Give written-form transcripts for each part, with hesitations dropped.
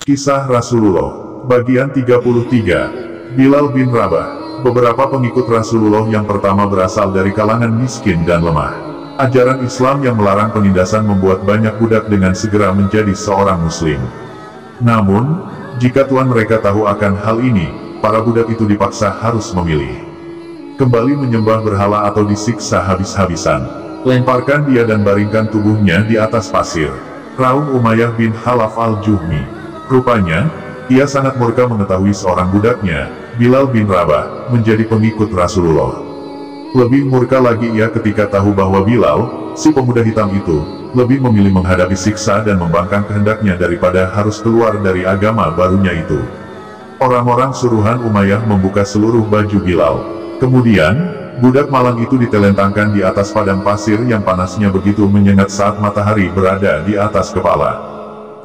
Kisah Rasulullah, bagian 33, Bilal bin Rabah. Beberapa pengikut Rasulullah yang pertama berasal dari kalangan miskin dan lemah. Ajaran Islam yang melarang penindasan membuat banyak budak dengan segera menjadi seorang muslim. Namun, jika tuan mereka tahu akan hal ini, para budak itu dipaksa harus memilih. Kembali menyembah berhala atau disiksa habis-habisan. Lemparkan dia dan baringkan tubuhnya di atas pasir. Raung Umayyah bin Khalaf al-Juhmi. Rupanya, ia sangat murka mengetahui seorang budaknya, Bilal bin Rabah, menjadi pengikut Rasulullah. Lebih murka lagi ia ketika tahu bahwa Bilal, si pemuda hitam itu, lebih memilih menghadapi siksa dan membangkang kehendaknya daripada harus keluar dari agama barunya itu. Orang-orang suruhan Umayyah membuka seluruh baju Bilal. Kemudian, budak malang itu ditelentangkan di atas padang pasir yang panasnya begitu menyengat saat matahari berada di atas kepala.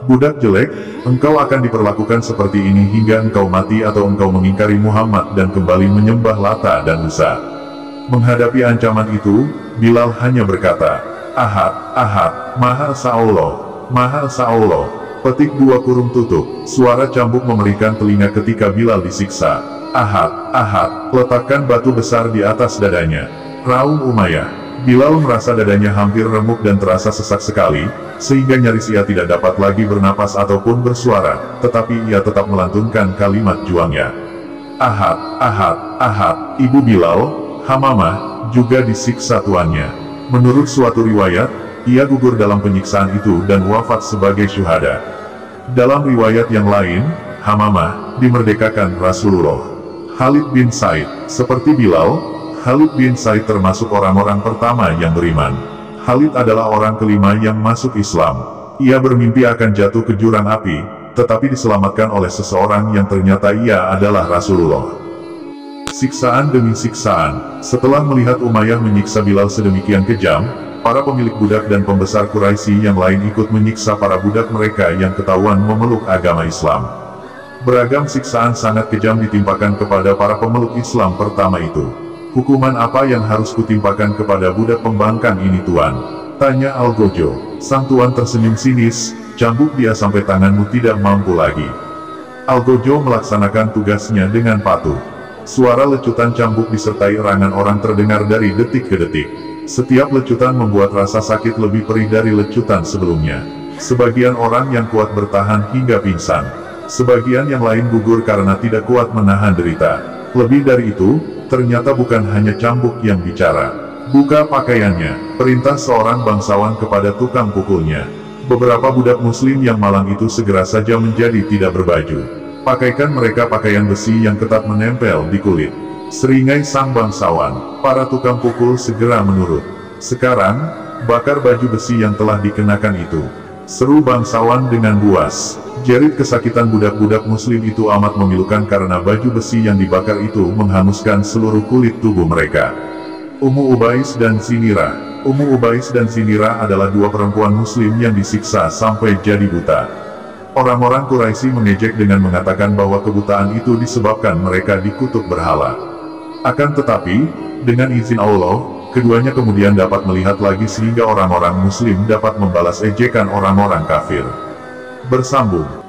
Budak jelek, engkau akan diperlakukan seperti ini hingga engkau mati atau engkau mengingkari Muhammad dan kembali menyembah Lata dan Uzza. Menghadapi ancaman itu, Bilal hanya berkata, Ahad, Ahad, Maha Esa Allah, Maha Esa Allah. Petik 2 kurung tutup. Suara cambuk memerikan telinga ketika Bilal disiksa. Ahad, Ahad, letakkan batu besar di atas dadanya. Raung Umayyah. Bilal merasa dadanya hampir remuk dan terasa sesak sekali, sehingga nyaris ia tidak dapat lagi bernapas ataupun bersuara, tetapi ia tetap melantunkan kalimat juangnya. Ahad, Ahad, Ahad. Ibu Bilal, Hamamah, juga disiksa tuannya. Menurut suatu riwayat, ia gugur dalam penyiksaan itu dan wafat sebagai syuhada. Dalam riwayat yang lain, Hamamah dimerdekakan Rasulullah. Khalid bin Said, seperti Bilal, Khalid bin Said termasuk orang-orang pertama yang beriman. Khalid adalah orang kelima yang masuk Islam. Ia bermimpi akan jatuh ke jurang api, tetapi diselamatkan oleh seseorang yang ternyata ia adalah Rasulullah. Siksaan demi siksaan. Setelah melihat Umayyah menyiksa Bilal sedemikian kejam, para pemilik budak dan pembesar Quraisy yang lain ikut menyiksa para budak mereka yang ketahuan memeluk agama Islam. Beragam siksaan sangat kejam ditimpakan kepada para pemeluk Islam pertama itu. Hukuman apa yang harus kutimpakan kepada budak pembangkang ini tuan? Tanya Algojo. Sang tuan tersenyum sinis, cambuk dia sampai tanganmu tidak mampu lagi. Algojo melaksanakan tugasnya dengan patuh. Suara lecutan cambuk disertai erangan orang terdengar dari detik ke detik. Setiap lecutan membuat rasa sakit lebih perih dari lecutan sebelumnya. Sebagian orang yang kuat bertahan hingga pingsan. Sebagian yang lain gugur karena tidak kuat menahan derita. Lebih dari itu, ternyata bukan hanya cambuk yang bicara. Buka pakaiannya, perintah seorang bangsawan kepada tukang pukulnya. Beberapa budak muslim yang malang itu segera saja menjadi tidak berbaju. Pakaikan mereka pakaian besi yang ketat menempel di kulit. Seringai sang bangsawan, para tukang pukul segera menurut. Sekarang, bakar baju besi yang telah dikenakan itu. Seru bangsawan dengan buas. Jerit kesakitan budak-budak muslim itu amat memilukan karena baju besi yang dibakar itu menghanguskan seluruh kulit tubuh mereka. Ummu Ubais dan Zinirah. Ummu Ubais dan Zinirah adalah dua perempuan muslim yang disiksa sampai jadi buta. Orang-orang Quraisy mengejek dengan mengatakan bahwa kebutaan itu disebabkan mereka dikutuk berhala. Akan tetapi, dengan izin Allah, keduanya kemudian dapat melihat lagi sehingga orang-orang muslim dapat membalas ejekan orang-orang kafir. Bersambung.